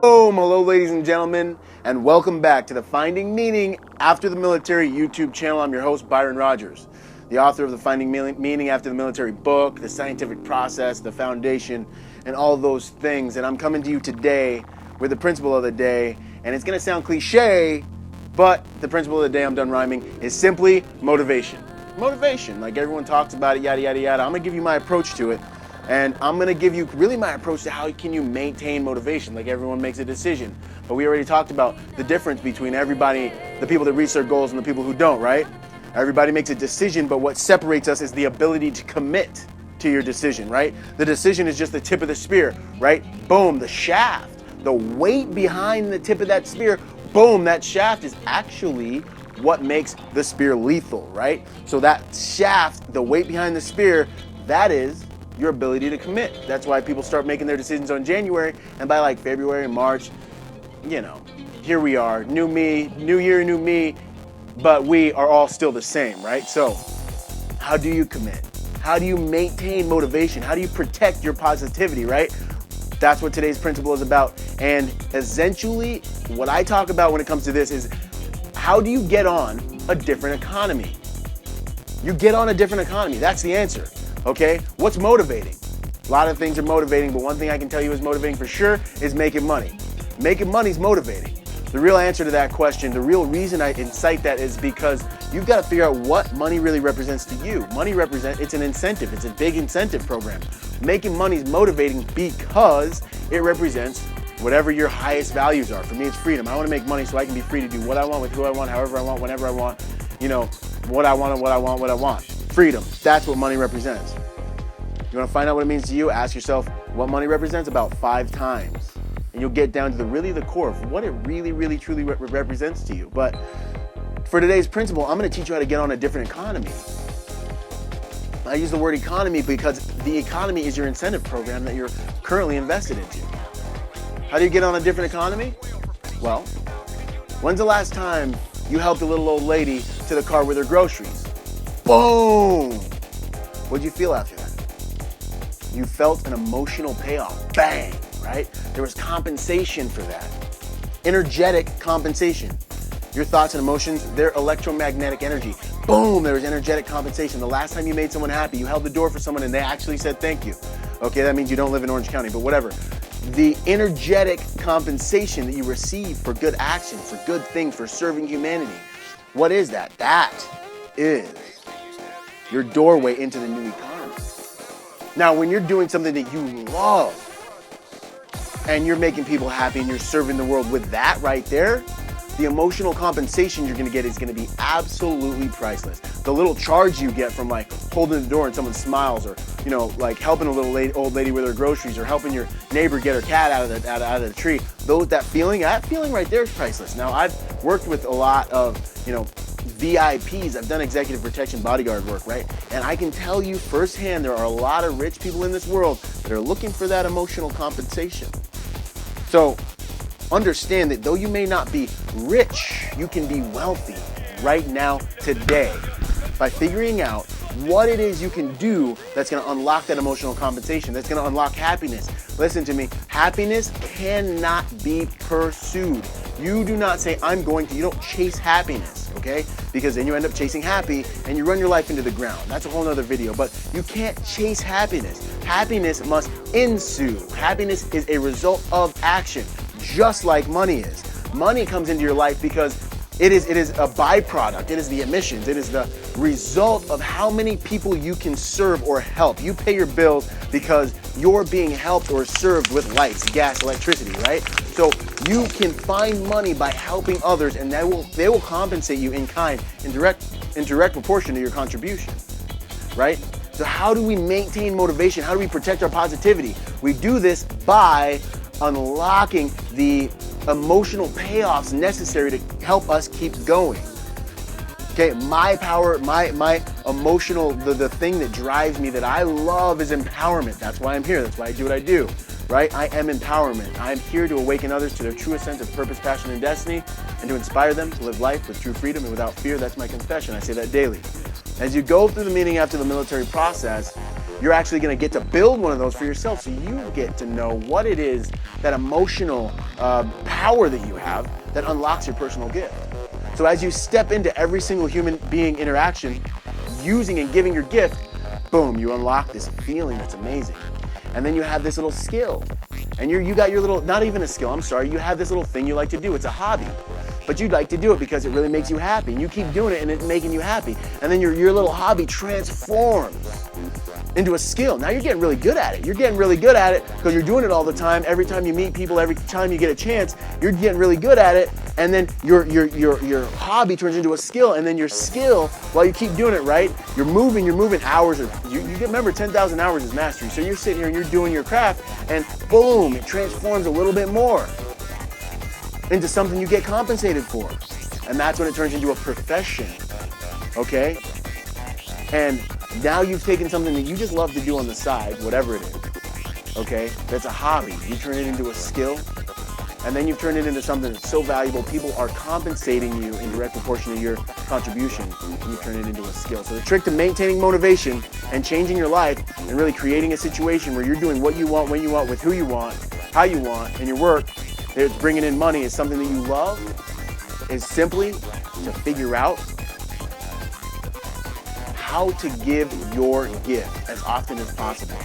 Boom! Hello, ladies and gentlemen, and welcome back to the Finding Meaning After the Military YouTube channel. I'm your host, Byron Rogers, the author of the Finding Meaning After the Military book, the scientific process, the foundation, and all those things. And I'm coming to you today with the principle of the day, and it's going to sound cliche, but the principle of the day, I'm done rhyming, is simply motivation. Motivation, like everyone talks about it, yada, yada, yada. I'm going to give you my approach to it. And I'm going to give you really my approach to how can you maintain motivation. Like everyone makes a decision. But we already talked about the difference between everybody, the people that reach their goals and the people who don't, right? Everybody makes a decision, but what separates us is the ability to commit to your decision, right? The decision is just the tip of the spear, right? Boom, the shaft, the weight behind the tip of that spear, boom, that shaft is actually what makes the spear lethal, right? So that shaft, the weight behind the spear, that is your ability to commit. That's why people start making their decisions on January, and by like February and March, you know, here we are, new me, new year, new me, but we are all still the same, right? So how do you commit? How do you maintain motivation? How do you protect your positivity, right? That's what today's principle is about. And essentially, what I talk about when it comes to this is how do you get on a different economy? You get on a different economy. That's the answer. Okay, what's motivating? A lot of things are motivating, but one thing I can tell you is motivating for sure is making money. Making money is motivating. The real answer to that question, the real reason I incite that is because you've got to figure out what money really represents to you. Money it's an incentive. It's a big incentive program. Making money is motivating because it represents whatever your highest values are. For me, it's freedom. I want to make money so I can be free to do what I want with who I want, however I want, whenever I want, you know, what I want and what I want. Freedom, that's what money represents. You want to find out what it means to you? Ask yourself what money represents about 5 times. And you'll get down to the core of what it really, truly represents to you. But for today's principle, I'm going to teach you how to get on a different economy. I use the word economy because the economy is your incentive program that you're currently invested into. How do you get on a different economy? Well, when's the last time you helped a little old lady to the car with her groceries? Boom! What'd you feel after that? You felt an emotional payoff. Bang! Right? There was compensation for that. Energetic compensation. Your thoughts and emotions, they're electromagnetic energy. Boom! There was energetic compensation. The last time you made someone happy, you held the door for someone and they actually said thank you. Okay, that means you don't live in Orange County, but whatever. The energetic compensation that you receive for good action, for good things, for serving humanity. What is that? That is your doorway into the new economy. Now, when you're doing something that you love and you're making people happy and you're serving the world with that right there, the emotional compensation you're going to get is going to be absolutely priceless. The little charge you get from like holding the door and someone smiles, or you know, like helping a little old lady with her groceries, or helping your neighbor get her cat out of the tree. That feeling right there is priceless. Now, I've worked with a lot of, you know, VIPs. I've done executive protection bodyguard work, right? And I can tell you firsthand, there are a lot of rich people in this world that are looking for that emotional compensation. So understand that though you may not be rich, you can be wealthy right now, today, by figuring out what it is you can do that's going to unlock that emotional compensation, that's going to unlock happiness. Listen to me, happiness cannot be pursued. You do not say, you don't chase happiness, okay? Because then you end up chasing happy and you run your life into the ground. That's a whole nother video, but you can't chase happiness. Happiness must ensue. Happiness is a result of action, just like money is. Money comes into your life because it is a byproduct. It is the emissions. It is the result of how many people you can serve or help. You pay your bills because you're being helped or served with lights, gas, electricity, right? So you can find money by helping others, and they will compensate you in kind, in direct proportion to your contribution, right? So how do we maintain motivation? How do we protect our positivity? We do this by unlocking the emotional payoffs necessary to help us keep going. Okay, my power, my emotional, the thing that drives me, that I love, is empowerment. That's why I'm here. That's why I do what I do, right? I am empowerment. I'm here to awaken others to their truest sense of purpose, passion, and destiny, and to inspire them to live life with true freedom and without fear. That's my confession. I say that daily. As you go through the meaning after the military process, you're actually going to get to build one of those for yourself, so you get to know what it is, that emotional power that you have that unlocks your personal gift. So as you step into every single human being interaction, using and giving your gift, boom, you unlock this feeling that's amazing. And then you have this little skill. And you got your little, not even a skill, I'm sorry, you have this little thing you like to do. It's a hobby. But you like to do it because it really makes you happy. And you keep doing it and it's making you happy. And then your little hobby transforms into a skill. Now you're getting really good at it. You're getting really good at it because you're doing it all the time. Every time you meet people, every time you get a chance, you're getting really good at it. And then your hobby turns into a skill. And then your skill, while you keep doing it right, you're moving hours. You remember 10,000 hours is mastery. So you're sitting here and you're doing your craft and boom, it transforms a little bit more into something you get compensated for. And that's when it turns into a profession, okay? And now you've taken something that you just love to do on the side, whatever it is, okay? That's a hobby. You turn it into a skill, and then you've turned it into something that's so valuable, people are compensating you in direct proportion to your contribution, and you turn it into a skill. So the trick to maintaining motivation and changing your life and really creating a situation where you're doing what you want, when you want, with who you want, how you want, and your work, it's bringing in money, is something that you love, is simply to figure out how to give your gift as often as possible.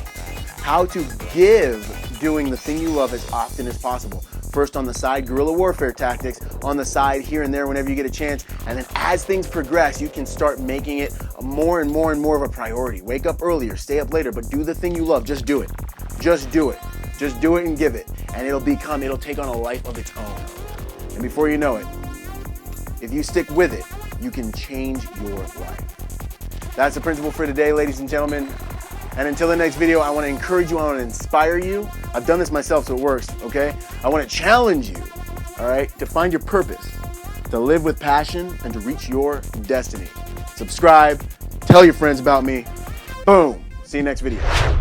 How to give doing the thing you love as often as possible. First on the side, guerrilla warfare tactics, on the side here and there whenever you get a chance, and then as things progress, you can start making it more and more and more of a priority. Wake up earlier, stay up later, but do the thing you love. Just do it. Just do it. Just do it and give it, and it'll take on a life of its own. And before you know it, if you stick with it, you can change your life. That's the principle for today, ladies and gentlemen. And until the next video, I want to encourage you, I want to inspire you. I've done this myself, so it works, okay? I want to challenge you, all right, to find your purpose, to live with passion, and to reach your destiny. Subscribe, tell your friends about me. Boom. See you next video.